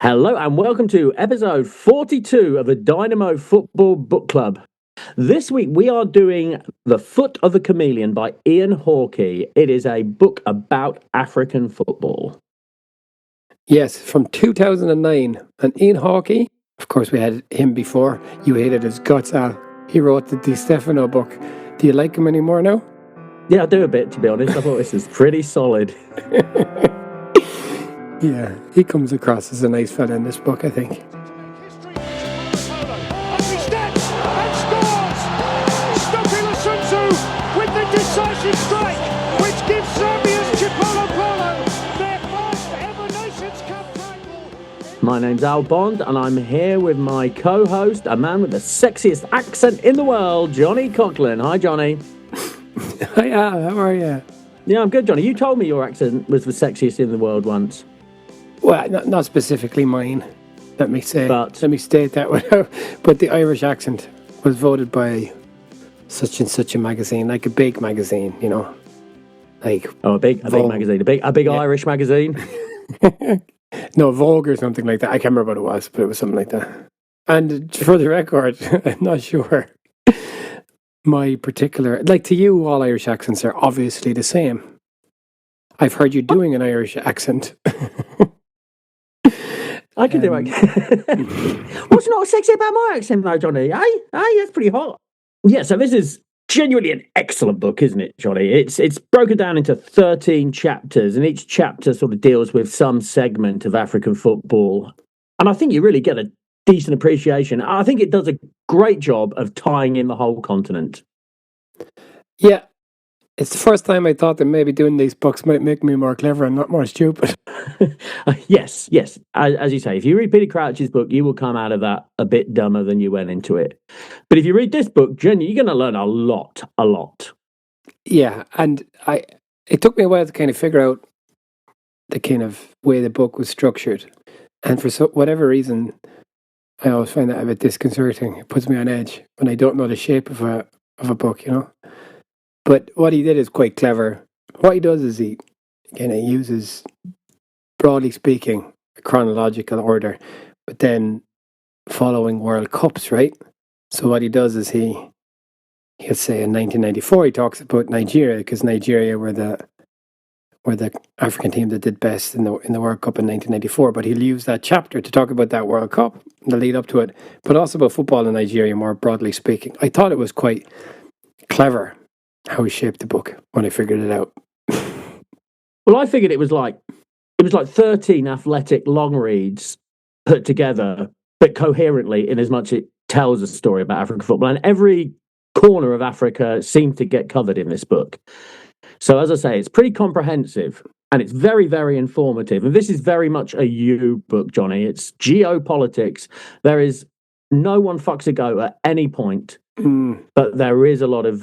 Hello and welcome to episode 42 of the Dynamo Football Bookclub. This week we are doing The Foot of the Chameleon by Ian Hawkey. It is a book about African football. Yes, from 2009. And Ian Hawkey, of course we had him before. You hated his guts, Al. He wrote the Di Stefano book. Do you like him anymore now? Yeah, I do a bit, to be honest. I thought this is pretty solid. Yeah, he comes across as a nice fella in this book, I think. With the decisive strike, which gives Serbia's Polo their first ever Nations Cup title. My name's Al Bond and I'm here with my co-host, a man with the sexiest accent in the world, Johnny Coughlin. Hi, Johnny. Hi, Al. How are you? Yeah, I'm good, Johnny. You told me your accent was the sexiest in the world once. Well, not specifically mine. Let me state that without. But the Irish accent was voted by such and such a magazine, like a big magazine, you know, like a big magazine, a big Irish magazine. No, Vogue or something like that. I can't remember what it was, but it was something like that. And for the record, I'm not sure. My particular, like to you, all Irish accents are obviously the same. I've heard you doing an Irish accent. I can do it. What's not sexy about my accent, though, Johnny? Aye, that's pretty hot. Yeah, so this is genuinely an excellent book, isn't it, Johnny? It's broken down into 13 chapters, and each chapter sort of deals with some segment of African football. And I think you really get a decent appreciation. I think it does a great job of tying in the whole continent. Yeah, it's the first time I thought that maybe doing these books might make me more clever and not more stupid. Yes. As you say, if you read Peter Crouch's book, you will come out of that a bit dumber than you went into it. But if you read this book, genuinely, you're going to learn a lot. Yeah, and it took me a while to kind of figure out the kind of way the book was structured. And for whatever reason, I always find that a bit disconcerting. It puts me on edge when I don't know the shape of a book, you know. But what he did is quite clever. What he does is he kind of uses, broadly speaking, a chronological order, but then following World Cups, right? So what he does is he'll say in 1994 he talks about Nigeria because Nigeria were the African team that did best in the World Cup in 1994. But he'll use that chapter to talk about that World Cup, the lead up to it, but also about football in Nigeria more broadly speaking. I thought it was quite clever how he shaped the book when I figured it out. Well, I figured it was like 13 athletic long reads put together, but coherently in as much it tells a story about African football. And every corner of Africa seemed to get covered in this book. So as I say, it's pretty comprehensive and it's very, very informative. And this is very much a you book, Johnny. It's geopolitics. There is no one fucks a go at any point. But there is a lot of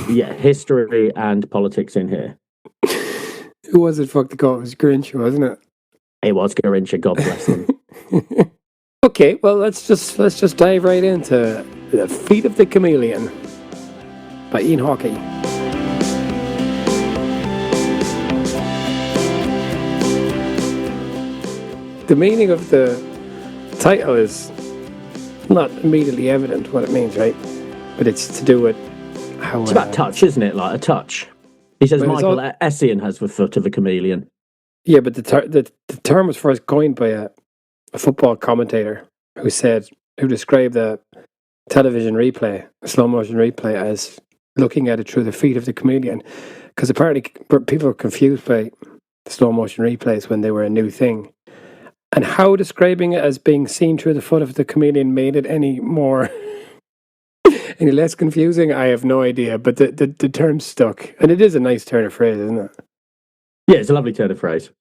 history and politics in here. Who was it? Fuck the goat. It was Grinch, wasn't it? It was Grinch. God bless him. Okay, well let's just dive right into The Feet of the Chameleon by Ian Hawkey. The meaning of the title is not immediately evident what it means, right? But it's to do with how... It's about touch, isn't it? Like a touch. He says Michael Essien has the foot of a chameleon. Yeah, but the term was first coined by a football commentator who described a television replay, a slow motion replay, as looking at it through the feet of the chameleon. Because apparently people were confused by the slow motion replays when they were a new thing. And how describing it as being seen through the foot of the chameleon made it any less confusing, I have no idea. But the term stuck. And it is a nice turn of phrase, isn't it? Yeah, it's a lovely turn of phrase.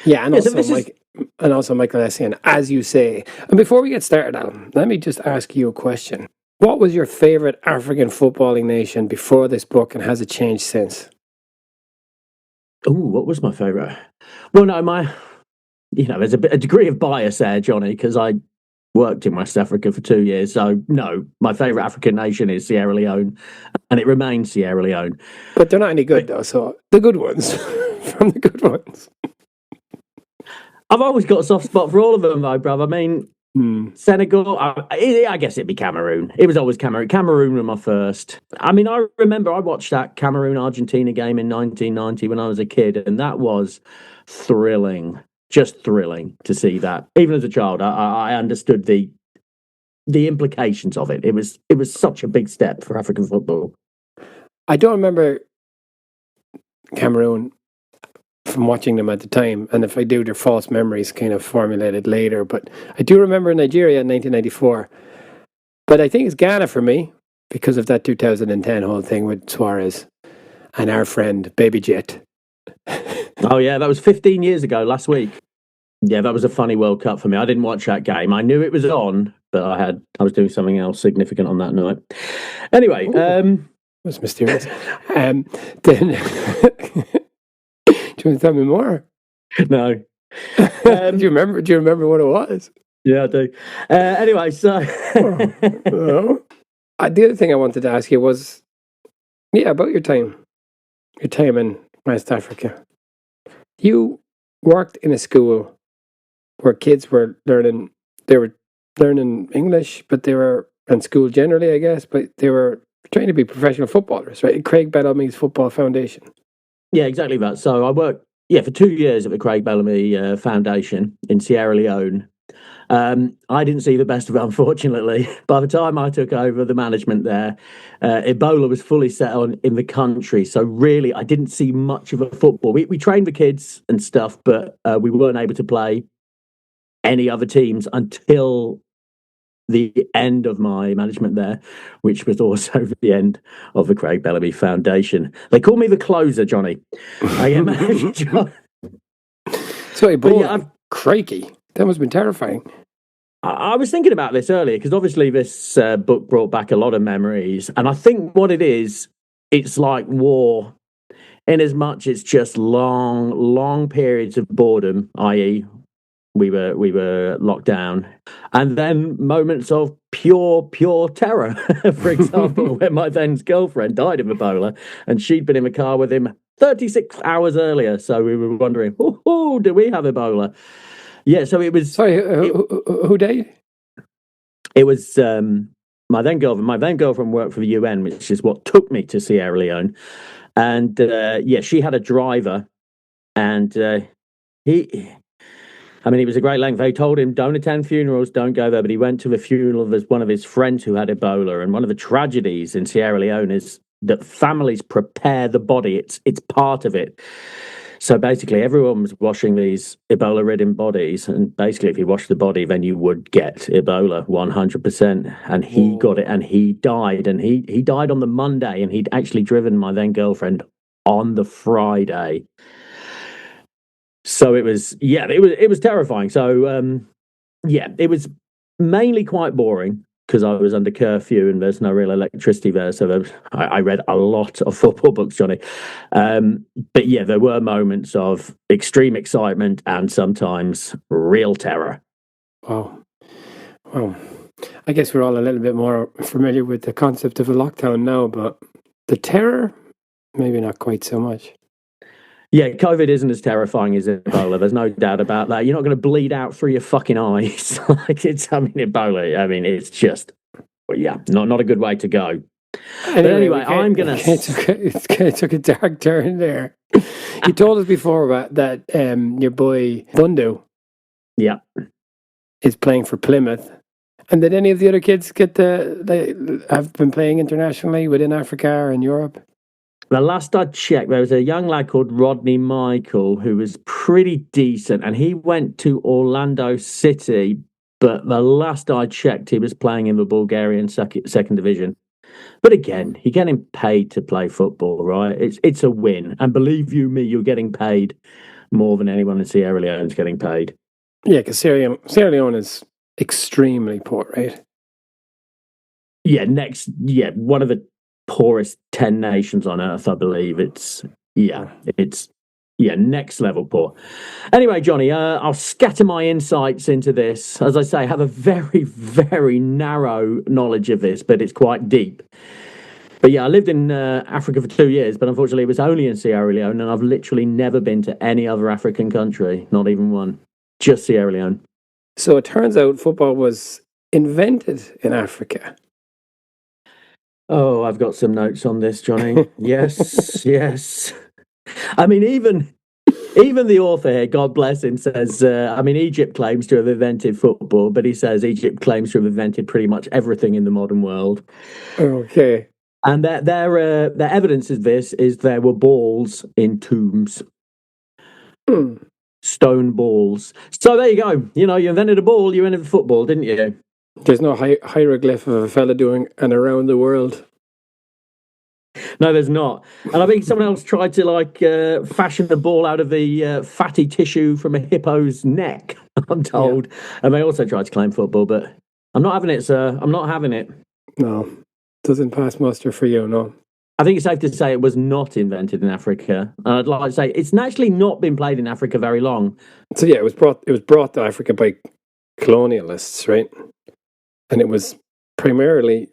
Yeah, and also Michael Essien, as you say. And before we get started, Alan, let me just ask you a question. What was your favourite African footballing nation before this book, and has it changed since? Oh, what was my favourite? Well, no, there's a degree of bias there, Johnny, because I worked in West Africa for 2 years. So, no, my favourite African nation is Sierra Leone, and it remains Sierra Leone. But they're not any good, though, so the good ones, from the good ones. I've always got a soft spot for all of them, though, bruv. I mean, Senegal, I guess it'd be Cameroon. It was always Cameroon. Cameroon were my first. I mean, I remember I watched that Cameroon-Argentina game in 1990 when I was a kid, and that was thrilling. Just thrilling to see that. Even as a child, I understood the implications of it. It was such a big step for African football. I don't remember Cameroon from watching them at the time, and if I do, they're false memories kind of formulated later, but I do remember Nigeria in 1994. But I think it's Ghana for me because of that 2010 whole thing with Suarez and our friend Baby Jet. Oh yeah, that was 15 years ago last week. Yeah, that was a funny World Cup for me. I didn't watch that game. I knew it was on, but I was doing something else significant on that night. Anyway, was mysterious. Then do you want to tell me more? No. Do you remember what it was? Yeah, I do. Anyway, so the other thing I wanted to ask you was, about your time in West Africa. You worked in a school where kids were learning English, but they were in school generally, I guess, but they were trying to be professional footballers, right? Craig Bellamy's Football Foundation. Yeah, exactly that. So I worked, for 2 years at the Craig Bellamy Foundation in Sierra Leone. I didn't see the best of it, unfortunately. By the time I took over the management there, Ebola was fully set on in the country. So really, I didn't see much of a football. We trained the kids and stuff, but we weren't able to play any other teams until the end of my management there, which was also the end of the Craig Bellamy Foundation. They call me the closer, Johnny. I get managed. Sorry, boy, crikey. That must have been terrifying. I was thinking about this earlier because obviously this book brought back a lot of memories. And I think what it is, it's like war in as much it's just long periods of boredom, i.e., we were locked down, and then moments of pure terror. For example, when my then's girlfriend died of Ebola, and she'd been in the car with him 36 hours earlier, so we were wondering, do we have Ebola? Yeah, so it was. Sorry, who died? It was my then girlfriend. My then girlfriend worked for the UN, which is what took me to Sierra Leone, and she had a driver, and he was a great length. They told him, don't attend funerals, don't go there. But he went to the funeral of one of his friends who had Ebola. And one of the tragedies in Sierra Leone is that families prepare the body. It's part of it. So basically, everyone was washing these Ebola-ridden bodies. And basically, if you wash the body, then you would get Ebola 100%. And he got it and he died. And he died on the Monday. And he'd actually driven my then girlfriend on the Friday. So it was terrifying. So, it was mainly quite boring because I was under curfew and there's no real electricity there. So I read a lot of football books, Johnny. But yeah, there were moments of extreme excitement and sometimes real terror. Wow. Well, I guess we're all a little bit more familiar with the concept of a lockdown now, but the terror, maybe not quite so much. Yeah, COVID isn't as terrifying as Ebola. There's no doubt about that. You're not going to bleed out through your fucking eyes. Ebola, it's just, not a good way to go. Anyway, I'm going to... It took a dark turn there. You told us before about that your boy Bundu is playing for Plymouth. And did any of the other kids have been playing internationally within Africa or in Europe? The last I checked, there was a young lad called Rodney Michael who was pretty decent, and he went to Orlando City, but the last I checked, he was playing in the Bulgarian second division. But again, you're getting paid to play football, right? It's a win. And believe you me, you're getting paid more than anyone in Sierra Leone is getting paid. Yeah, because Sierra Leone is extremely poor, right? Yeah, one of the poorest 10 nations on earth, I believe. It's next level poor. Anyway, Johnny, I'll scatter my insights into this. As I say, I have a very, very narrow knowledge of this, but it's quite deep. But yeah, I lived in Africa for 2 years, but unfortunately it was only in Sierra Leone, and I've literally never been to any other African country, not even one. Just Sierra Leone. So it turns out football was invented in Africa. Oh, I've got some notes on this, Johnny. Yes, yes. I mean, even the author here, God bless him, says, Egypt claims to have invented football, but he says Egypt claims to have invented pretty much everything in the modern world. Okay. And their evidence of this is there were balls in tombs. Stone balls. So there you go. You know, you invented a ball, you invented football, didn't you? There's no hieroglyph of a fella doing an around the world. No, there's not. And I think someone else tried to fashion the ball out of the fatty tissue from a hippo's neck, I'm told. Yeah. And they also tried to claim football, but I'm not having it, sir. I'm not having it. No, doesn't pass muster for you, no. I think it's safe to say it was not invented in Africa. And I'd like to say it's actually not been played in Africa very long. So yeah, it was brought to Africa by colonialists, right? And it was primarily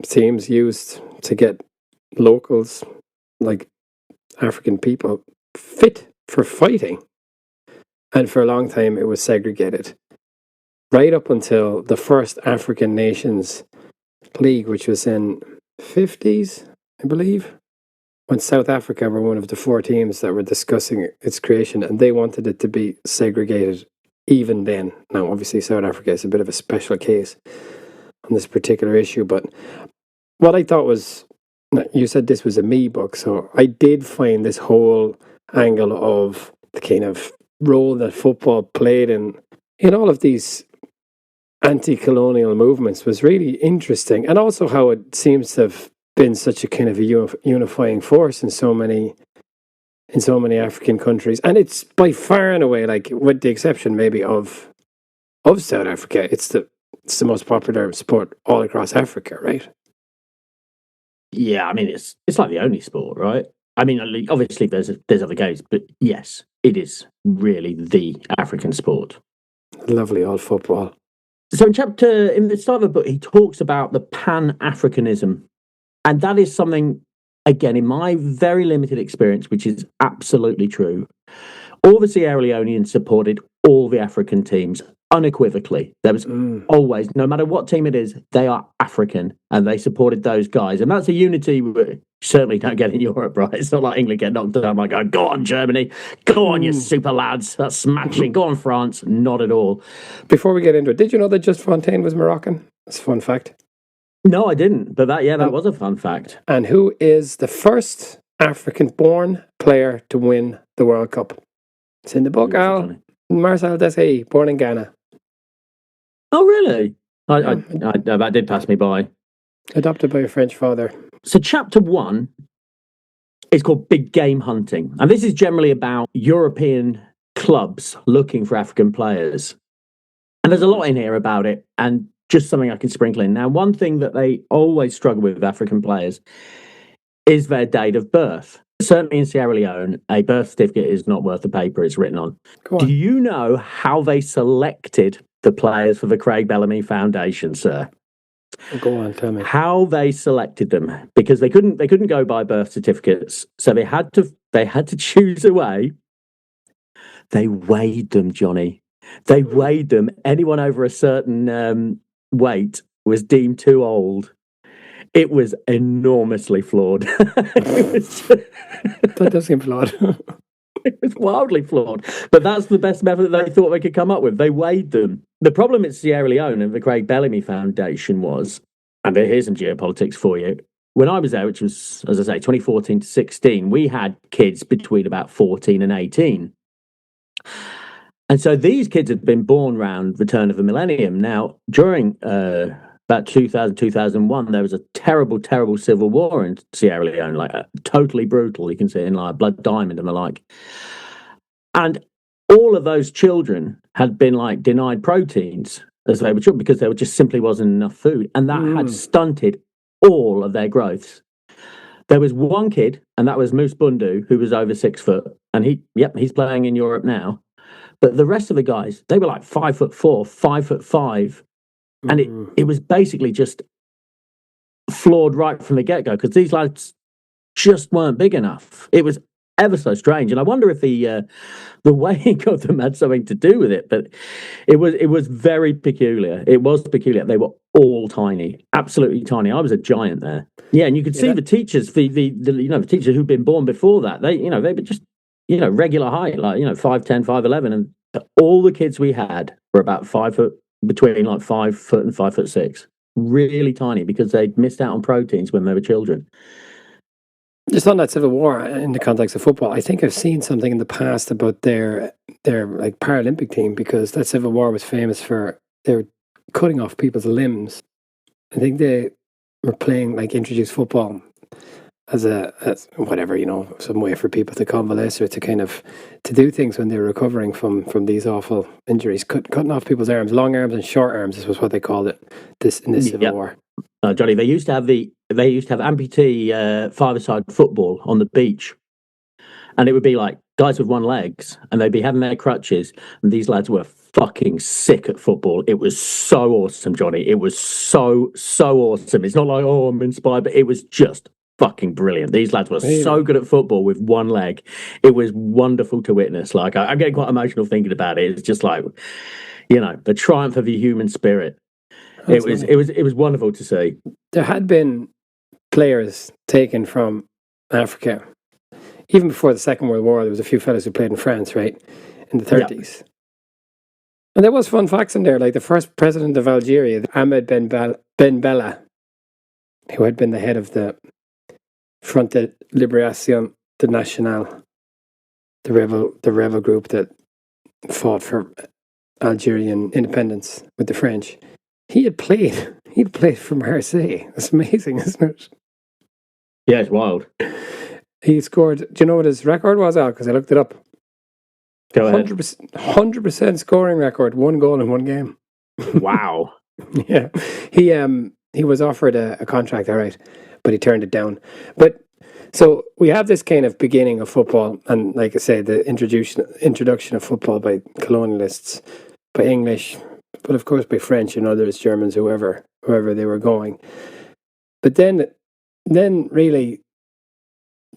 teams used to get locals, like African people, fit for fighting. And for a long time it was segregated. Right up until the first African Nations League, which was in 50s, I believe, when South Africa were one of the 4 teams that were discussing its creation, and they wanted it to be segregated even then. Now, obviously, South Africa is a bit of a special case on this particular issue, but what I thought was, you said this was a me book, so I did find this whole angle of the kind of role that football played in all of these anti-colonial movements was really interesting, and also how it seems to have been such a kind of a unifying force in so many African countries. And it's by far and away, like with the exception maybe of South Africa, it's the most popular sport all across Africa, right? Yeah, I mean it's like the only sport, right? I mean, obviously there's other games, but yes, it is really the African sport. Lovely old football. So in the start of the book, he talks about the Pan-Africanism. And that is something, again, in my very limited experience, which is absolutely true. All the Sierra Leoneans supported all the African teams unequivocally. There was always, no matter what team it is, they are African and they supported those guys. And that's a unity we certainly don't get in Europe, right? It's not like England get knocked down. Like, go on, Germany. Go on, you super lads. That's smashing. Go on, France. Not at all. Before we get into it, did you know that Just Fontaine was Moroccan? That's a fun fact. No, I didn't. But that was a fun fact. And who is the first African-born player to win the World Cup? It's in the book, Al. Marcel Desailly, born in Ghana. Oh, really? That did pass me by. Adopted by a French father. So chapter 1 is called Big Game Hunting. And this is generally about European clubs looking for African players. And there's a lot in here about it. And just something I can sprinkle in. Now, one thing that they always struggle with African players is their date of birth. Certainly in Sierra Leone, a birth certificate is not worth the paper it's written on. Do you know how they selected the players for the Craig Bellamy Foundation, sir? Go on, tell me. How they selected them, because they couldn't go by birth certificates, so they had to choose a way. They weighed them, Johnny. They weighed them. Anyone over a certain weight was deemed too old. It was enormously flawed. That does seem flawed. It was wildly flawed. But that's the best method that they thought they could come up with. They weighed them. The problem at Sierra Leone and the Craig Bellamy Foundation was, and here's some geopolitics for you. When I was there, which was, as I say, 2014 to 16, we had kids between about 14 and 18. And so these kids had been born around the turn of the millennium. Now, during about 2000, 2001, there was a terrible, terrible civil war in Sierra Leone, like totally brutal. You can see it in like Blood Diamond and the like. And all of those children had been like denied proteins as they were children because there just simply wasn't enough food. And that had stunted all of their growths. There was one kid, and that was Moose Bundu, who was over 6 foot. And he's playing in Europe now. But the rest of the guys, they were like 5'4", 5'5", and it was basically just flawed right from the get-go because these lads just weren't big enough. It was ever so strange. And I wonder if the way he got them had something to do with it. But it was very peculiar. It was peculiar. They were all tiny, absolutely tiny. I was a giant there. Yeah, and you could see the teachers, the teachers who'd been born before that. They were just regular height, like 5'10", 5'11", and all the kids we had were about 5 foot, between like 5 foot and 5'6". Really tiny because they'd missed out on proteins when they were children. Just on that Civil War in the context of football, I think I've seen something in the past about their like Paralympic team, because that Civil War was famous for their cutting off people's limbs. I think they were playing, like, introduced football as whatever, some way for people to convalesce or to kind of to do things when they're recovering from these awful injuries. Cutting off people's arms, long arms and short arms. This was what they called it in this Civil War. Johnny, they used to have amputee five-a-side football on the beach, and it would be like guys with one legs, and they'd be having their crutches, and these lads were fucking sick at football. It was so awesome, Johnny. It was so awesome. It's not like, oh, I'm inspired, but it was just fucking brilliant. These lads were so good at football with one leg. It was wonderful to witness. Like, I'm getting quite emotional thinking about it. It's just like, the triumph of the human spirit. It was wonderful to see. There had been players taken from Africa even before the Second World War. There was a few fellas who played in France, right, in the 30s. Yeah. And there was fun facts in there, like the first president of Algeria, Ahmed Ben Bella, who had been the head of the Front de Libération Nationale, the rebel group that fought for Algerian independence with the French. He'd played for Marseille. That's amazing, isn't it? Yeah, it's wild. He scored, do you know what his record was, Al? Because I looked it up. Go ahead. 100% scoring record, 1 goal in 1 game. Wow. Yeah. He was offered a contract, all right, but he turned it down. But so we have this kind of beginning of football, and like I say, the introduction of football by colonialists, by English, but of course by French and others, Germans, whoever they were going. But then really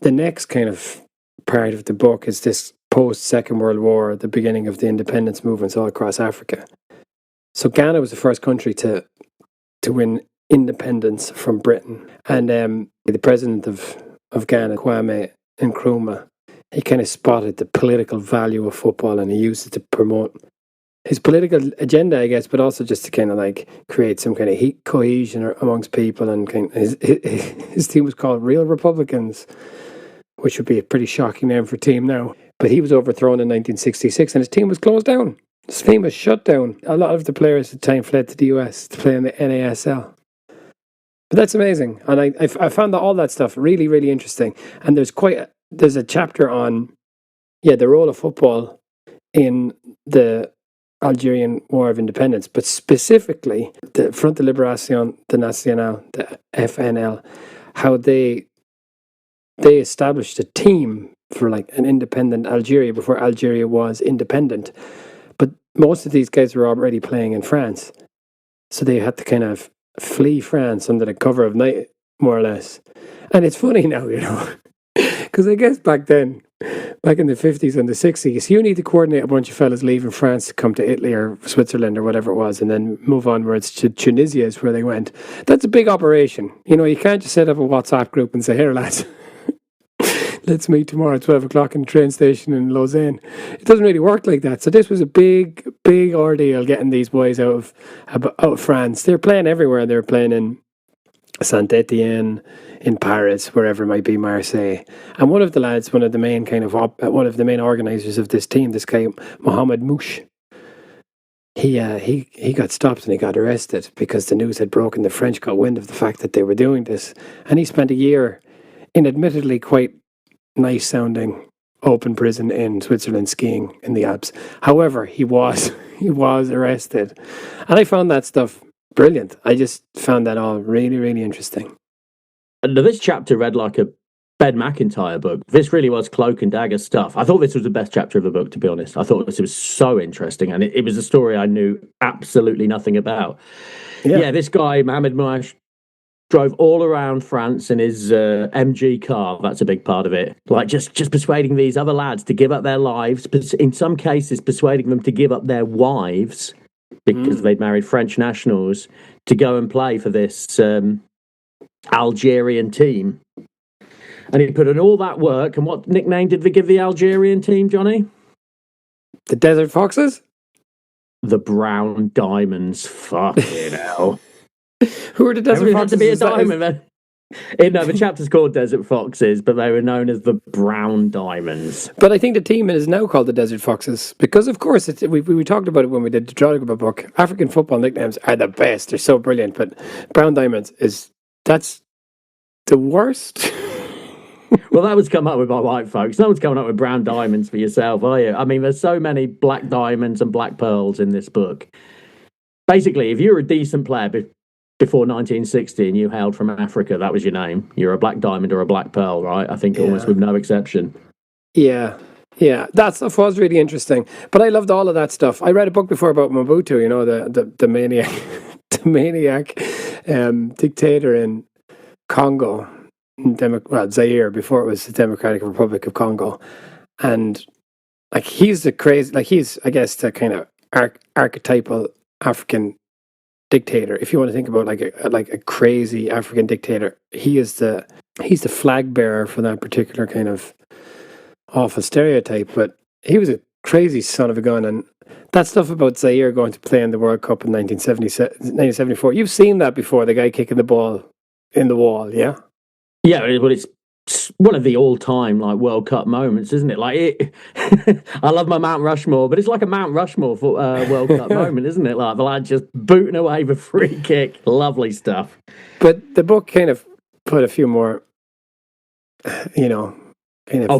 the next kind of part of the book is this post-Second World War, the beginning of the independence movements all across Africa. So Ghana was the first country to win independence from Britain. And the president of Ghana, Kwame Nkrumah, he kind of spotted the political value of football, and he used it to promote his political agenda, I guess, but also just to kind of like create some kind of cohesion amongst people. And kind of his team was called Real Republicans, which would be a pretty shocking name for a team now. But he was overthrown in 1966, and his team was closed down. His team was shut down. A lot of the players at the time fled to the US to play in the NASL. But that's amazing, and I found all that stuff really, really interesting. And there's a chapter on the role of football in the Algerian War of Independence, but specifically the Front de Libération Nationale, the FNL, how they established a team for like an independent Algeria before Algeria was independent. But most of these guys were already playing in France, so they had to kind of flee France under the cover of night, more or less. And it's funny now, because I guess back then, back in the 50s and the 60s, you need to coordinate a bunch of fellas leaving France to come to Italy or Switzerland or whatever it was, and then move onwards to Tunisia is where they went. That's a big operation. You can't just set up a WhatsApp group and say, here lads, let's meet tomorrow at 12 o'clock in the train station in Lausanne. It doesn't really work like that. So this was a big, big ordeal getting these boys out of France. They're playing everywhere. They're playing in Saint-Étienne, in Paris, wherever it might be, Marseille. And one of the lads, one of the main organisers of this team, this guy Mohamed Mouche, he got stopped and he got arrested because the news had broken. The French got wind of the fact that they were doing this, and he spent a year in admittedly quite nice sounding open prison in Switzerland skiing in the Alps. However, he was arrested, and I found that stuff brilliant. I just found that all really, really interesting. And this chapter read like a Ben McIntyre book. This really was cloak and dagger stuff. I thought this was the best chapter of the book, to be honest. I thought this was so interesting, and it was a story I knew absolutely nothing about. Yeah, this guy, Mohamed Mouche, drove all around France in his MG car. That's a big part of it. Like just persuading these other lads to give up their lives, but in some cases persuading them to give up their wives because they'd married French nationals to go and play for this Algerian team. And he put in all that work. And what nickname did they give the Algerian team, Johnny? The Desert Foxes? The Brown Diamonds. Fucking hell. Who are the Desert Foxes? To be a diamond, man. No, the chapter's called Desert Foxes, but they were known as the Brown Diamonds. But I think the team is now called the Desert Foxes because, of course, we talked about it when we did the Drogheda book. African football nicknames are the best. They're so brilliant. But Brown Diamonds that's the worst. Well, that was come up with by white folks. No one's coming up with brown diamonds for yourself, are you? I mean, there's so many black diamonds and black pearls in this book. Basically, if you were a decent player before 1960 and you hailed from Africa, that was your name. You're a black diamond or a black pearl, right? I think almost with no exception. Yeah. That stuff was really interesting. But I loved all of that stuff. I read a book before about Mobutu, you know, the maniac, the maniac dictator in Congo. Zaire, before it was the Democratic Republic of Congo, and like he's I guess the kind of archetypal African dictator. If you want to think about like a crazy African dictator, he's the flag bearer for that particular kind of awful stereotype. But he was a crazy son of a gun, and that stuff about Zaire going to play in the World Cup in 1974. You've seen that before, the guy kicking the ball in the wall, yeah. Yeah, well, it's one of the all-time like World Cup moments, isn't it? Like, I love my Mount Rushmore, but it's like a Mount Rushmore for World Cup moment, isn't it? Like the lad just booting away the free kick, lovely stuff. But the book kind of put a few more, I'll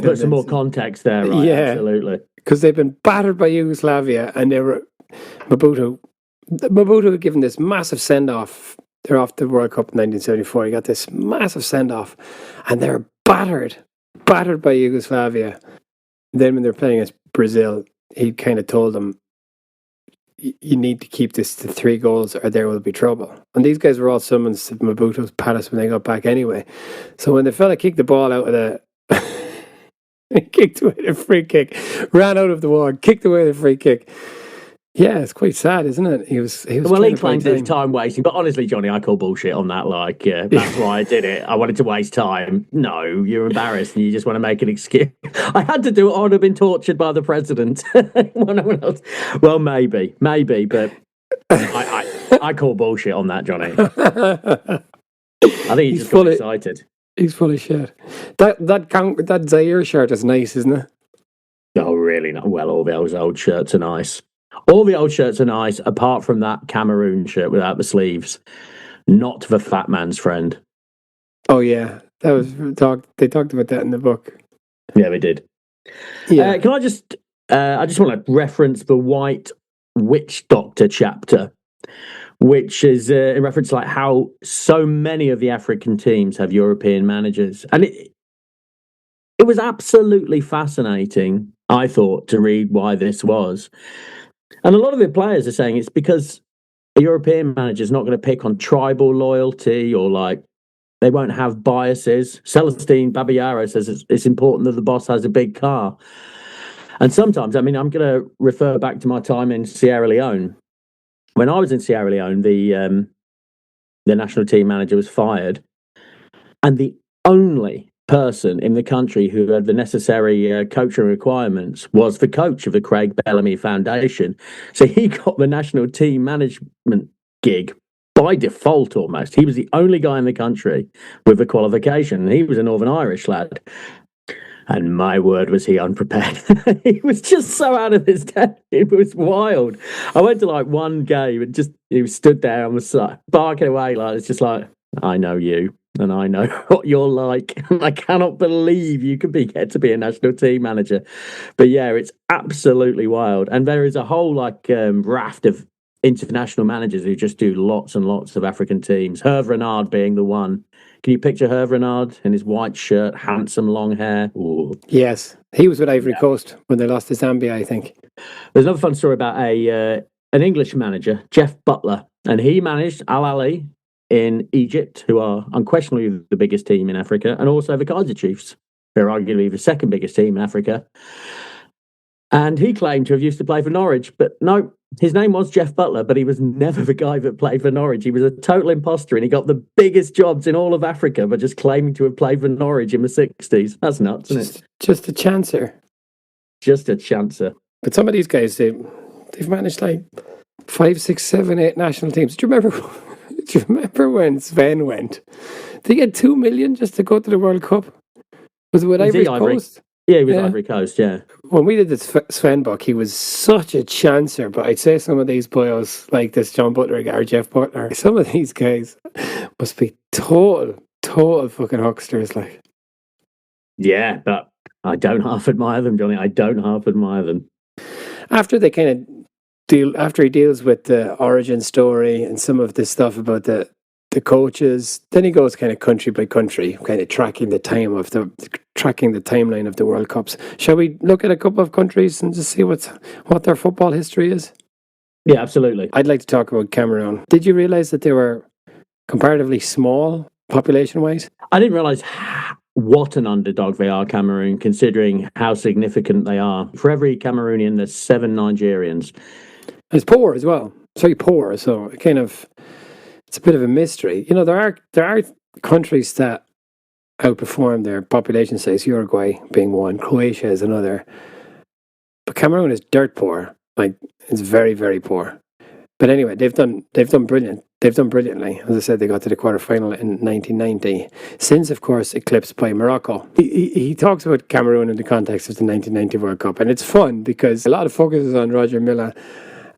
put some more context there, right? Yeah, absolutely. Because they've been battered by Yugoslavia, and they were Mobutu had given this massive send-off. They're off the World Cup in 1974. He got this massive send-off, and they're battered by Yugoslavia. Then when they're playing against Brazil, he kind of told them, you need to keep this to 3 goals or there will be trouble. And these guys were all summons to Mobutu's palace when they got back anyway. So when the fella kicked the ball out of the... he kicked away the free kick, ran out of the wall, kicked away the free kick. Yeah, it's quite sad, isn't it? He was. Well, he claims it's time wasting, but honestly, Johnny, I call bullshit on that. Like, yeah, that's why I did it. I wanted to waste time. No, you're embarrassed, and you just want to make an excuse. I had to do it. I would have been tortured by the president. No one else. Well, maybe, but I call bullshit on that, Johnny. I think he just got excited. He's full of shit. That Zaire shirt is nice, isn't it? Oh, really? Not well. All those old shirts are nice. All the old shirts are nice, apart from that Cameroon shirt without the sleeves. Not the fat man's friend. Oh yeah, that was they talked about that in the book. Yeah, they did. Yeah. Can I just want to reference the White Witch Doctor chapter, which is in reference to like how so many of the African teams have European managers, and it was absolutely fascinating. I thought to read why this was. And a lot of the players are saying it's because a European manager is not going to pick on tribal loyalty or like they won't have biases. Celestine Babayaro says it's important that the boss has a big car. And sometimes, I mean, I'm going to refer back to my time in Sierra Leone. When I was in Sierra Leone, the national team manager was fired. And the only person in the country who had the necessary coaching requirements was the coach of the Craig Bellamy Foundation. So he got the national team management gig by default almost. He was the only guy in the country with the qualification. He was a Northern Irish lad. And my word, was he unprepared. He was just so out of his depth. It was wild. I went to like one game and just he stood there and was barking away like it's just like, I know you. And I know what you're like. I cannot believe you could get to be a national team manager. But yeah, it's absolutely wild. And there is a whole like raft of international managers who just do lots and lots of African teams. Hervé Renard being the one. Can you picture Hervé Renard in his white shirt, handsome long hair? Ooh. Yes, he was with Ivory Coast when they lost to Zambia, I think. There's another fun story about an English manager, Jeff Butler, and he managed Al Ahly in Egypt, who are unquestionably the biggest team in Africa, and also the Kaiser Chiefs, who are arguably the second biggest team in Africa. And he claimed to have used to play for Norwich, but no, his name was Jeff Butler, but he was never the guy that played for Norwich. He was a total imposter, and he got the biggest jobs in all of Africa by just claiming to have played for Norwich in the 60s. That's nuts, isn't it? Just a chancer. Just a chancer. But some of these guys, they've managed like 5, 6, 7, 8 national teams. Do you remember when Sven went? Did he get 2 million just to go to the World Cup? Was it with Ivory Coast? Yeah, he was Ivory Coast, yeah. When we did the Sven book, he was such a chancer, but I'd say some of these boys, like this John Butler guy or Jeff Butler, some of these guys must be total fucking hucksters, like. Yeah, but I don't half admire them, Johnny. I don't half admire them. After they kind of after he deals with the origin story and some of the stuff about the coaches, then he goes kind of country by country, kind of tracking the timeline of the World Cups. Shall we look at a couple of countries and just see what their football history is? Yeah, absolutely. I'd like to talk about Cameroon. Did you realise that they were comparatively small population-wise? I didn't realise what an underdog they are, Cameroon, considering how significant they are. For every Cameroonian, there's 7 Nigerians. It's poor as well. It's very poor, so it's a bit of a mystery. You know, there are countries that outperform their population size, Uruguay being one, Croatia is another. But Cameroon is dirt poor. Like, it's very, very poor. But anyway, they've done brilliant. They've done brilliantly. As I said, they got to the quarterfinal in 1990. Since, of course, eclipsed by Morocco. He talks about Cameroon in the context of the 1990 World Cup, and it's fun because a lot of focus is on Roger Milla.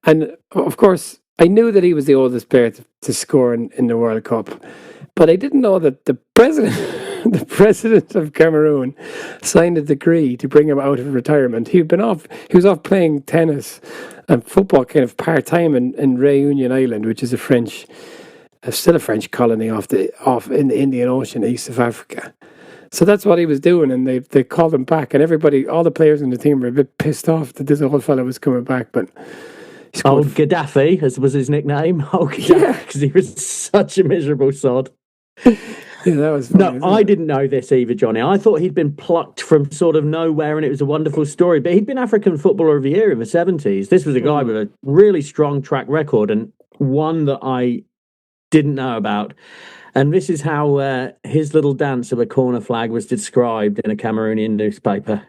And, of course, I knew that he was the oldest player to score in the World Cup, but I didn't know that the president of Cameroon signed a decree to bring him out of retirement. He was off playing tennis and football kind of part-time in Réunion Island, which is still a French colony off in the Indian Ocean, east of Africa. So that's what he was doing, and they called him back, and all the players in the team were a bit pissed off that this old fella was coming back, but Old Gaddafi, as was his nickname. Old Gaddafi, because he was such a miserable sod. Yeah, that was funny, I didn't know this either, Johnny. I thought he'd been plucked from sort of nowhere, and it was a wonderful story. But he'd been African Footballer of the Year in the 70s. This was a guy with a really strong track record, and one that I didn't know about. And this is how his little dance of a corner flag was described in a Cameroonian newspaper.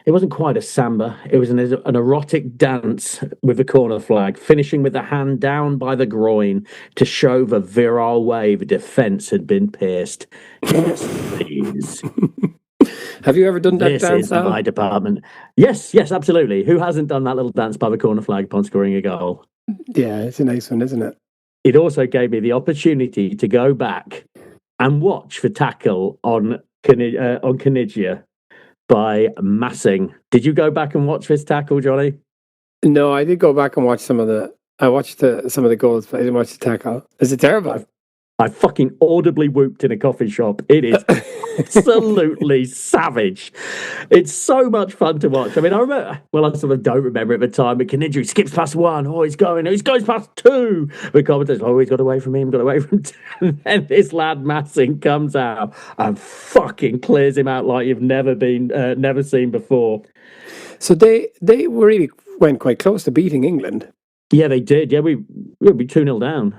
It wasn't quite a samba. It was an erotic dance with the corner flag, finishing with the hand down by the groin to show the virile way the defence had been pierced. Yes, please. Have you ever done that this dance? This is my department. Yes, absolutely. Who hasn't done that little dance by the corner flag upon scoring a goal? Yeah, it's a nice one, isn't it? It also gave me the opportunity to go back and watch the tackle on Kanigia by Massing. Did you go back and watch this tackle, Johnny? No, I did go back and watch some of the goals, but I didn't watch the tackle. Is it terrible? I fucking audibly whooped in a coffee shop. It is absolutely savage. It's so much fun to watch. I mean, I remember, well, I sort of don't remember at the time, but Kanigia skips past 1. Oh, he goes past 2. The commentators, he's got away from him, got away from 2. And then this lad Massing comes out and fucking clears him out like you've never seen before. So they really went quite close to beating England. Yeah, they did. Yeah, we'd be 2-0 down.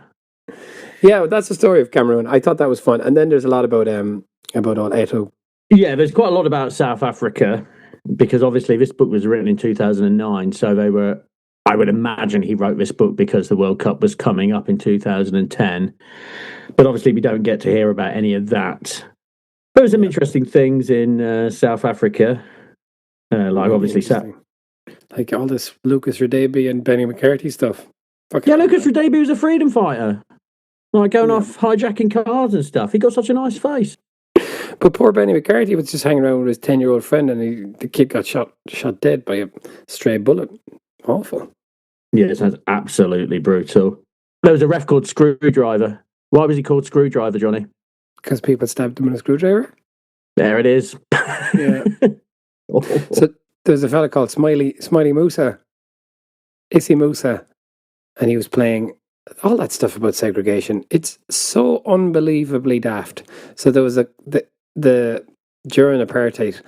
Yeah, that's the story of Cameroon. I thought that was fun. And then there's a lot about all Eto'o. Yeah, there's quite a lot about South Africa, because obviously this book was written in 2009. So I would imagine he wrote this book because the World Cup was coming up in 2010. But obviously we don't get to hear about any of that. There were some interesting things in South Africa. Like obviously... Like all this Lucas Radebe and Benny McCarthy stuff. Lucas Radebe was a freedom fighter. Like going off hijacking cars and stuff. He got such a nice face. But poor Benny McCarthy was just hanging around with his 10-year-old friend, and the kid got shot dead by a stray bullet. Awful. Yeah, it sounds absolutely brutal. There was a ref called Screwdriver. Why was he called Screwdriver, Johnny? Because people stabbed him with a screwdriver. There it is. Yeah. So there's a fella called Smiley Musa, Issy Musa, and he was playing all that stuff about segregation. It's so unbelievably daft. So there was the during apartheid,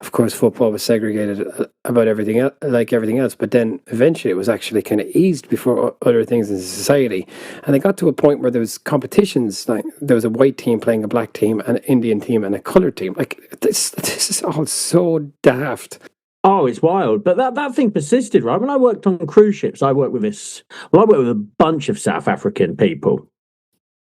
of course, football was segregated about everything else, like everything else. But then eventually it was actually kind of eased before other things in society. And they got to a point where there was competitions. Like there was a white team playing a black team, an Indian team, and a coloured team. Like this is all so daft. Oh, it's wild. But that thing persisted, right? When I worked on cruise ships, I worked with a bunch of South African people.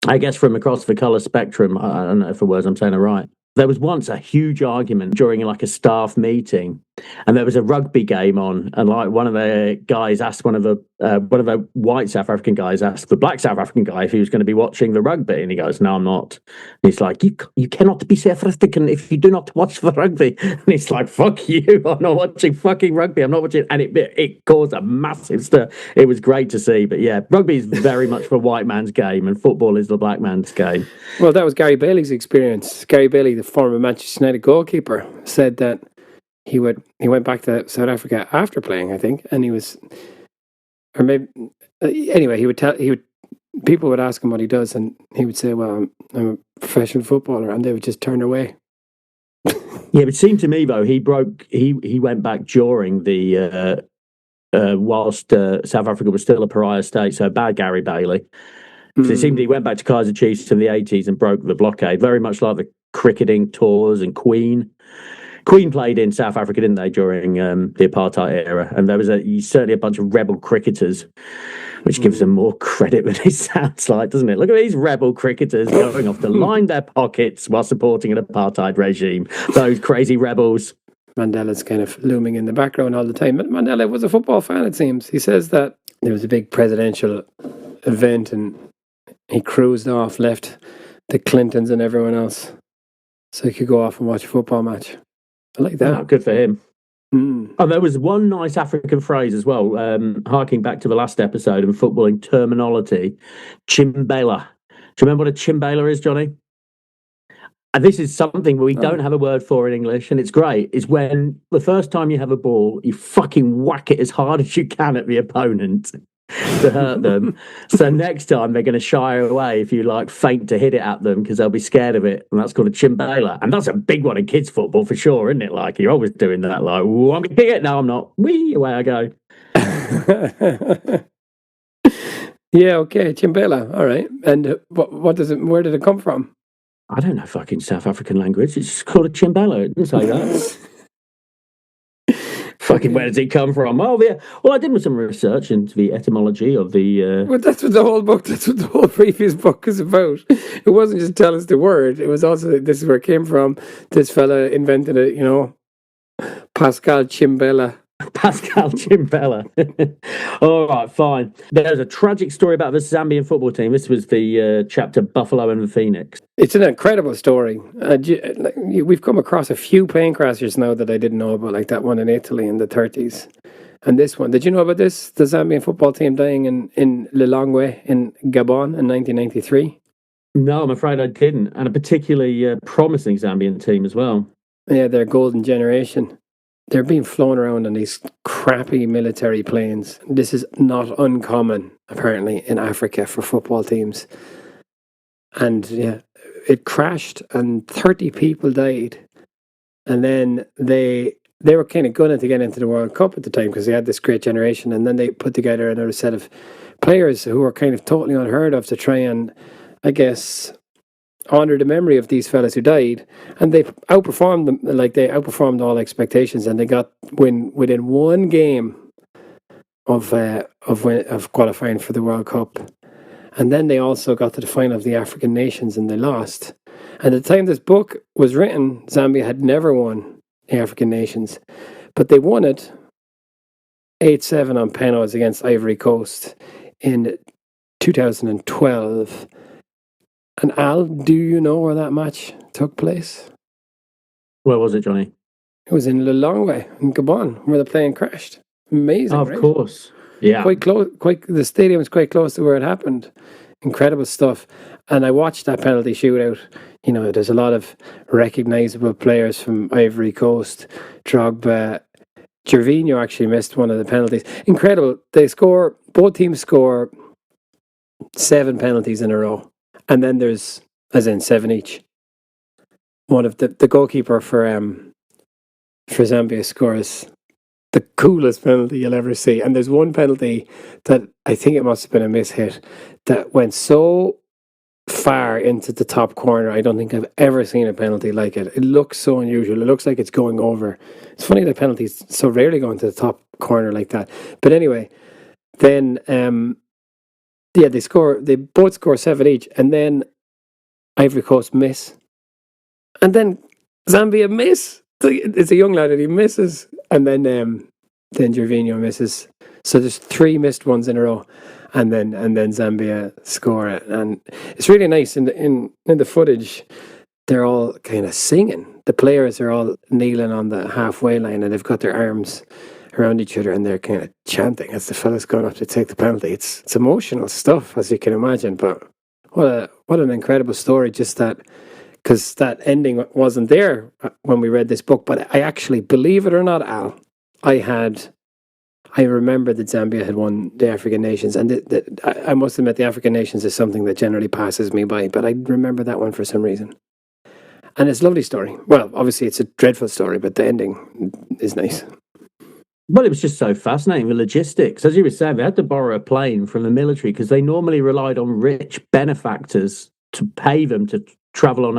I guess from across the colour spectrum. I don't know if the words I'm saying are right. There was once a huge argument during like a staff meeting, and there was a rugby game on, and like one of the guys asked one of the white South African guys asked the black South African guy if he was going to be watching the rugby, and he goes, "No, I'm not." And he's like, "You cannot be South African if you do not watch the rugby." And he's like, "Fuck you! I'm not watching fucking rugby. I'm not watching." And it caused a massive stir. It was great to see, but yeah, rugby is very much the white man's game, and football is the black man's game. Well, that was Gary Bailey's experience. Gary Bailey, the former Manchester United goalkeeper, said that he went back to South Africa after playing, I think, and he was, or maybe anyway, people would ask him what he does, and he would say, "Well, I'm a professional footballer," and they would just turn away. Yeah, it seemed to me though he went back during the whilst South Africa was still a pariah state, so bad Gary Bailey. So it seemed he went back to Kaiser Chiefs in the 80s and broke the blockade, very much like the cricketing tours and Queen. Queen played in South Africa, didn't they, during the apartheid era? And there was certainly a bunch of rebel cricketers, which gives them more credit than it sounds like, doesn't it? Look at these rebel cricketers going off to line their pockets while supporting an apartheid regime. Those crazy rebels. Mandela's kind of looming in the background all the time. But Mandela was a football fan, it seems. He says that there was a big presidential event and he cruised off, left the Clintons and everyone else so he could go off and watch a football match. I like that. Oh, good for him. Oh, there was one nice African phrase as well, harking back to the last episode and footballing terminology, chimbela. Do you remember what a chimbela is, Johnny? And this is something we don't have a word for in English, and it's great. It's when the first time you have a ball, you fucking whack it as hard as you can at the opponent to hurt them. So next time they're going to shy away if you like feint to hit it at them because they'll be scared of it, and that's called a chimbela. And that's a big one in kids football for sure, isn't it? Like you're always doing that, like, "Ooh, I'm going to kick it." No, I'm not. Wee, away I go. Yeah, okay, chimbela. All right. And what does it? Where did it come from? I don't know fucking South African language. It's called a chimbela. It didn't say that. Fucking where does it come from? Oh, yeah. Well, I did some research into the etymology of the... Well, that's what the whole book, that's what the whole previous book is about. It wasn't just tell us the word. It was also, this is where it came from. This fella invented it, Pascal Chimbela. Pascal Chimbela. All right, fine. There's a tragic story about the Zambian football team. This was the chapter Buffalo and the Phoenix. It's an incredible story. We've come across a few plane crashes now that I didn't know about, like that one in Italy in the 30s. And this one, did you know about this? The Zambian football team dying in Lilongwe in Gabon in 1993? No, I'm afraid I didn't. And a particularly promising Zambian team as well. Yeah, their golden generation. They're being flown around on these crappy military planes. This is not uncommon, apparently, in Africa for football teams. And yeah, it crashed and 30 people died. And then they were kind of gunning to get into the World Cup at the time because they had this great generation. And then they put together another set of players who were kind of totally unheard of to try and, I guess, honor the memory of these fellas who died, and they outperformed them. Like they outperformed all expectations, and they got within one game of qualifying for the World Cup. And then they also got to the final of the African Nations, and they lost. And at the time this book was written, Zambia had never won the African Nations, but they won it 8-7 on penalties against Ivory Coast in 2012. And Al, do you know where that match took place? Where was it, Johnny? It was in Lilongwe in Gabon, where the plane crashed. Amazing, of right? Course. Yeah. Quite close. The stadium was quite close to where it happened. Incredible stuff. And I watched that penalty shootout. There's a lot of recognisable players from Ivory Coast. Drogba. Gervinho actually missed one of the penalties. Incredible. Both teams score 7 penalties in a row. And then there's, as in 7 each. One of the goalkeeper for Zambia scores the coolest penalty you'll ever see. And there's one penalty that I think it must have been a mishit that went so far into the top corner. I don't think I've ever seen a penalty like it. It looks so unusual. It looks like it's going over. It's funny that penalties so rarely go into the top corner like that. But anyway, then they both score 7 each, and then Ivory Coast miss, and then Zambia miss. It's a young lad and he misses, and then Gervinho misses. So there's 3 missed ones in a row, and then Zambia score it, and it's really nice. In the footage, they're all kind of singing. The players are all kneeling on the halfway line, and they've got their arms around each other, and they're kind of chanting as the fellas going up to take the penalty. It's emotional stuff, as you can imagine. But what an incredible story! Just that, because that ending wasn't there when we read this book. But I actually, believe it or not, Al, I remember that Zambia had won the African Nations, and I must admit the African Nations is something that generally passes me by, but I remember that one for some reason. And it's a lovely story. Well, obviously it's a dreadful story, but the ending is nice. Well, it was just so fascinating, the logistics. As you were saying, they had to borrow a plane from the military because they normally relied on rich benefactors to pay them to travel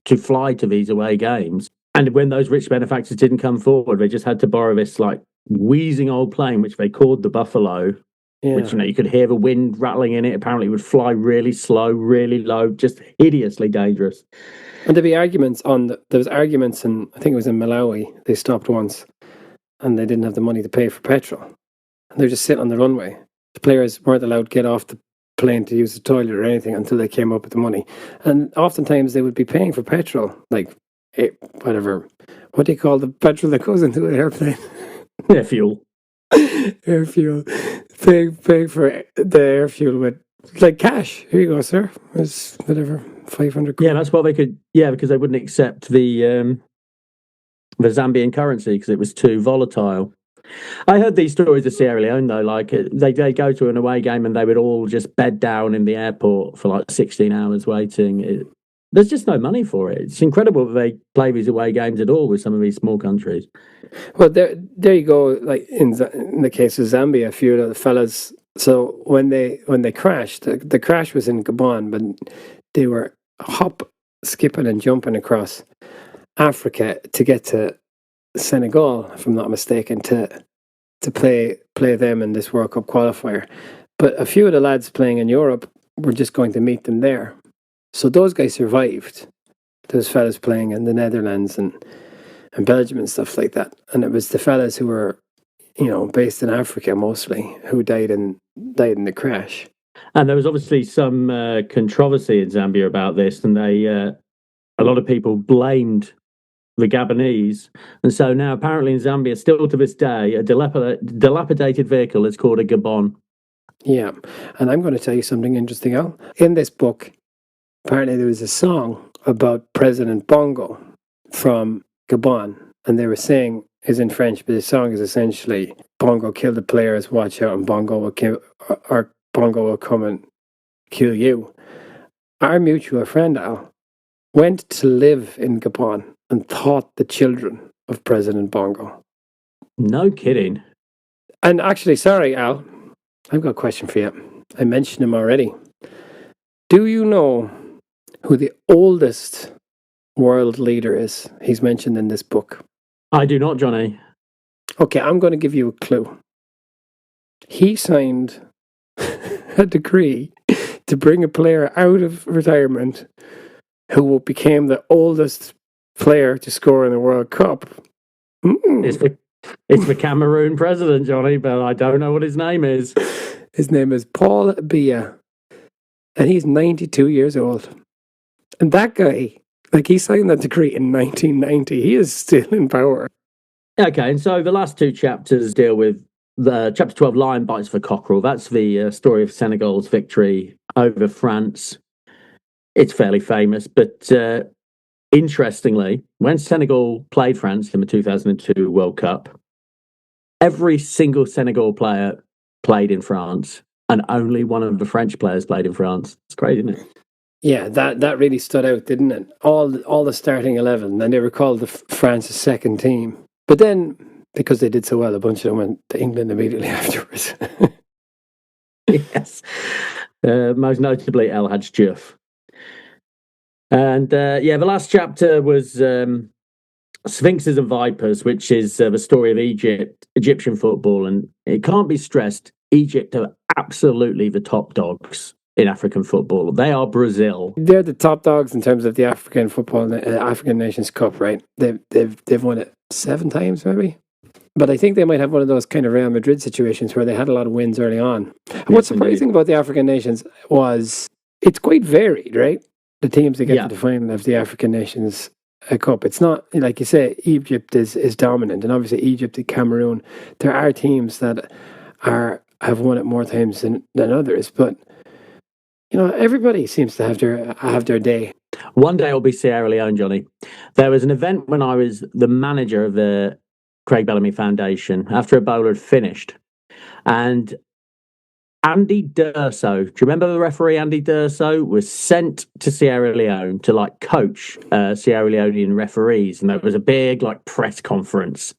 to fly to these away games. And when those rich benefactors didn't come forward, they just had to borrow this like wheezing old plane, which they called the Buffalo, which, you could hear the wind rattling in it. Apparently it would fly really slow, really low, just hideously dangerous. And there was arguments in, I think it was in Malawi, they stopped once, and they didn't have the money to pay for petrol. And they're just sitting on the runway. The players weren't allowed to get off the plane to use the toilet or anything until they came up with the money. And oftentimes they would be paying for petrol, like whatever. What do you call the petrol that goes into an airplane? Air fuel. Air fuel. Paying for the air fuel with like cash. Here you go, sir. It's whatever, 500 quid. Yeah, that's what they could. Yeah, because they wouldn't accept the Zambian currency because it was too volatile. I heard these stories of Sierra Leone though, like they go to an away game and they would all just bed down in the airport for like 16 hours waiting. There's just no money for it. It's incredible that they play these away games at all with some of these small countries. Well, there you go. Like in the case of Zambia, a few of the fellas. So when they crashed, the crash was in Gabon, but they were skipping and jumping across Africa to get to Senegal, if I'm not mistaken, to play them in this World Cup qualifier. But a few of the lads playing in Europe were just going to meet them there. So those guys survived. Those fellas playing in the Netherlands and Belgium and stuff like that. And it was the fellas who were, based in Africa mostly, who died in the crash. And there was obviously some controversy in Zambia about this, and a lot of people blamed the Gabonese. And so now apparently in Zambia, still to this day, a dilapidated vehicle is called a Gabon. Yeah. And I'm going to tell you something interesting, Al. In this book, apparently there was a song about President Bongo from Gabon, and they were saying, is in French, but the song is essentially, Bongo killed the players, watch out, and Bongo will come and kill you. Our mutual friend, Al, went to live in Gabon and taught the children of President Bongo. No kidding. And actually, sorry, Al, I've got a question for you. I mentioned him already. Do you know who the oldest world leader is? He's mentioned in this book. I do not, Johnny. Okay, I'm going to give you a clue. He signed a decree to bring a player out of retirement who became the oldest player to score in the World Cup. It's the Cameroon president, Johnny, but I don't know what his name is. His name is Paul Biya, and he's 92 years old. And that guy, he signed that decree in 1990. He is still in power. Okay, and so the last 2 chapters deal with the chapter 12, Lion Bites for Cockerel. That's the story of Senegal's victory over France. It's fairly famous, but interestingly, when Senegal played France in the 2002 World Cup, every single Senegal player played in France, and only one of the French players played in France. It's crazy, isn't it? Yeah, that really stood out, didn't it? All the starting 11, and they were called France's second team. But then, because they did so well, a bunch of them went to England immediately afterwards. Yes. Most notably El Hadj Diouf. And the last chapter was Sphinxes and Vipers, which is the story of Egyptian football. And it can't be stressed, Egypt are absolutely the top dogs in African football. They are Brazil. They're the top dogs in terms of the African Nations Cup, right? They've won it 7 times, maybe. But I think they might have one of those kind of Real Madrid situations where they had a lot of wins early on. And what's surprising about the African nations was it's quite varied, right? The teams that get to the final of the African Nations Cup. It's not, like you say, Egypt is dominant. And obviously Egypt and Cameroon, there are teams that have won it more times than others. But everybody seems to have their day. One day it'll be Sierra Leone, Johnny. There was an event when I was the manager of the Craig Bellamy Foundation after Ebola had finished, and Andy D'Urso, do you remember the referee Andy D'Urso, was sent to Sierra Leone to coach Sierra Leonean referees, and there was a big press conference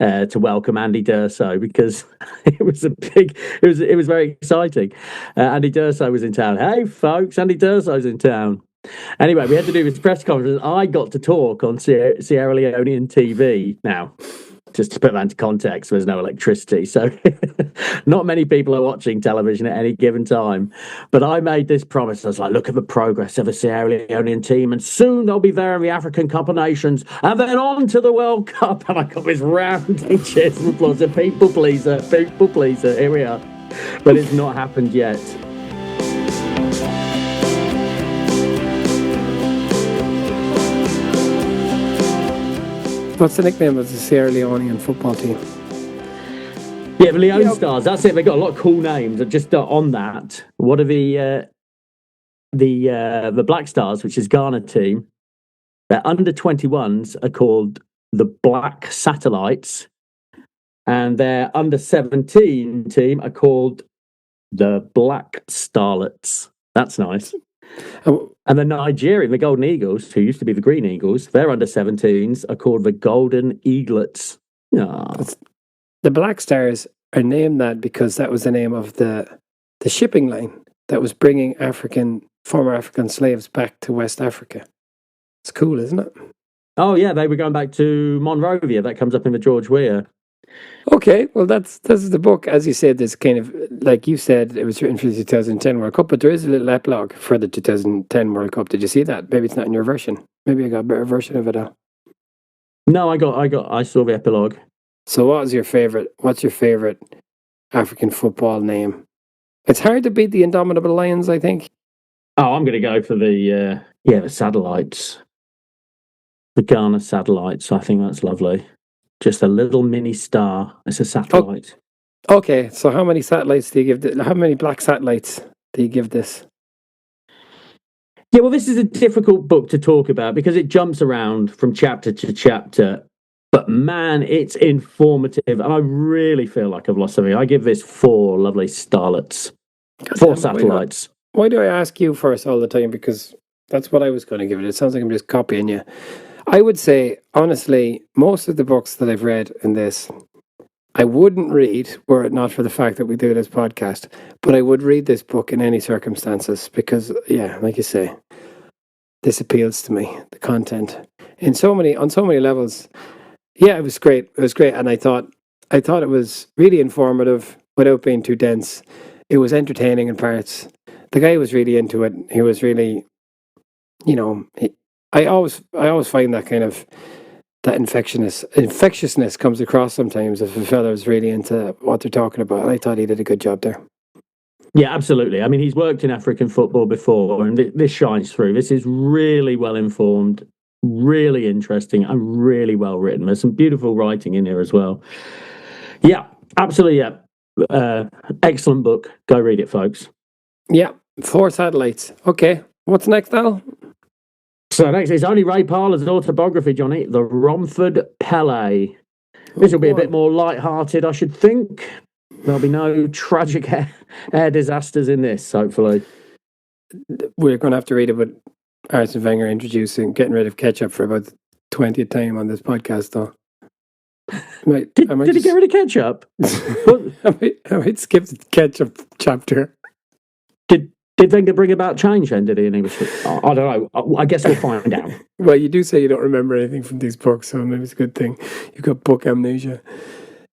to welcome Andy D'Urso because it was very exciting. Andy D'Urso was in town. Hey folks, Andy D'Urso's in town. Anyway, we had to do this press conference. I got to talk on Sierra Leonean TV. Now, just to put that into context, there's no electricity, so not many people are watching television at any given time. But I made this promise. I was like, look at the progress of the Sierra Leonean team, and soon they'll be there in the African Cup of Nations, and then on to the World Cup. And I got this rounding cheers and applause. A people pleaser. Here we are. But it's not happened yet. What's the nickname of the Sierra Leonean football team? Yeah, the Leone Stars. That's it. They've got a lot of cool names. Just on that, what are the Black Stars, which is Ghana team? Their under 21s are called the Black Satellites, and their under 17 team are called the Black Starlets. That's nice. And the Nigerian, the Golden Eagles, who used to be the Green Eagles, their under 17s are called the Golden Eaglets. The Black Stars are named that because that was the name of the shipping line that was bringing former African slaves back to West Africa. It's cool, isn't it? Oh yeah, they were going back to Monrovia. That comes up in the George Weah. Okay, well this is the book. As you said, this kind of, like you said, it was written for the 2010 World Cup, but there is a little epilogue for the 2010 World Cup. Did you see that? Maybe it's not in your version. Maybe I got a better version of it now. No, I saw the epilogue. So what's your favorite African football name? It's hard to beat the Indomitable Lions, I think. Oh, I'm going to go for the satellites. The Ghana Satellites. I think that's lovely. Just a little mini star. It's a satellite. Okay, so how many satellites do you give? How many black satellites do you give this? Yeah, well, this is a difficult book to talk about because it jumps around from chapter to chapter. But man, it's informative, and I really feel like I've lost something. I give this 4 lovely starlets, 4 satellites. Why do I ask you first all the time? Because that's what I was going to give it. It sounds like I'm just copying you. I would say, honestly, most of the books that I've read in this, I wouldn't read were it not for the fact that we do this podcast. But I would read this book in any circumstances because, yeah, like you say, this appeals to me, the content, on so many levels. Yeah, it was great. It was great, and I thought it was really informative without being too dense. It was entertaining in parts. The guy was really into it. He was really, I always find that kind of that infectiousness comes across sometimes if a fella's really into what they're talking about. And I thought he did a good job there. Yeah, absolutely. I mean, he's worked in African football before, and this shines through. This is really well informed, really interesting, and really well written. There's some beautiful writing in here as well. Yeah, absolutely. Yeah, excellent book. Go read it, folks. Yeah, 4 satellites. Okay, what's next, Al? So next is only Ray Parler's autobiography, Johnny, The Romford Pele. This will be a bit more light-hearted, I should think. There'll be no tragic air disasters in this, hopefully. We're going to have to read about Arsene Wenger getting rid of ketchup for about the 20th time on this podcast, though. Did he get rid of ketchup? I might skip the ketchup chapter. Did Wenger bring about change then, did he? And he was, I don't know. I guess we'll find out. Well, you do say you don't remember anything from these books, so maybe it's a good thing. You've got book amnesia.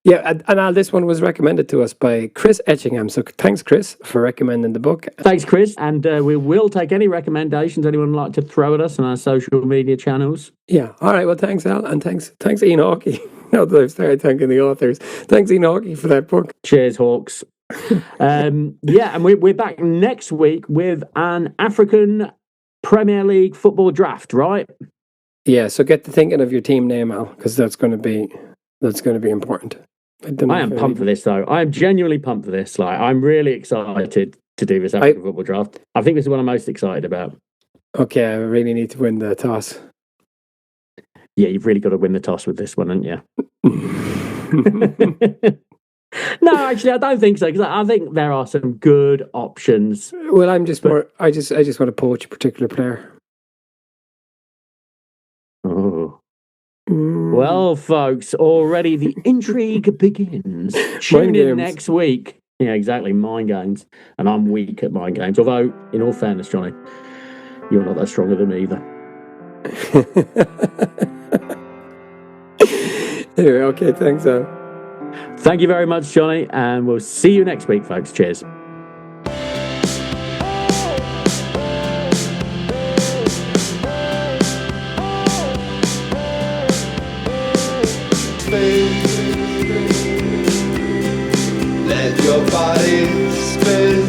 Yeah, and Al, this one was recommended to us by Chris Etchingham. So thanks, Chris, for recommending the book. Thanks, Chris. And we will take any recommendations anyone would like to throw at us on our social media channels. Yeah. All right. Well, thanks, Al. And thanks Ian Hawkey. Now that I've started thanking the authors. Thanks, Ian Hawkey, for that book. Cheers, Hawks. And we're back next week with an African Premier League football draft, right? Yeah, so get to thinking of your team name, Al, because that's going to be important. I am pumped for this, though. I am genuinely pumped for this. Like, I'm really excited to do this African football draft. I think this is what I'm most excited about. Okay, I really need to win the toss. Yeah, you've really got to win the toss with this one, haven't you? No, actually, I don't think so, because I think there are some good options. Well, I just want to poach a particular player. Oh. Well, folks, already the intrigue begins. Tune in next week. Yeah, exactly, mind games. And I'm weak at mind games. Although, in all fairness, Johnny, you're not that stronger than me either. Anyway, okay, thanks, Al. Thank you very much, Johnny, and we'll see you next week, folks. Cheers. Let your body spin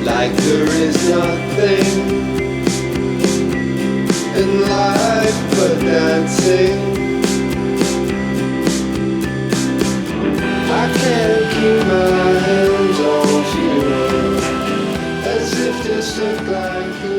like there is nothing in life but dancing. I can't keep my hands off you, as if this looked like the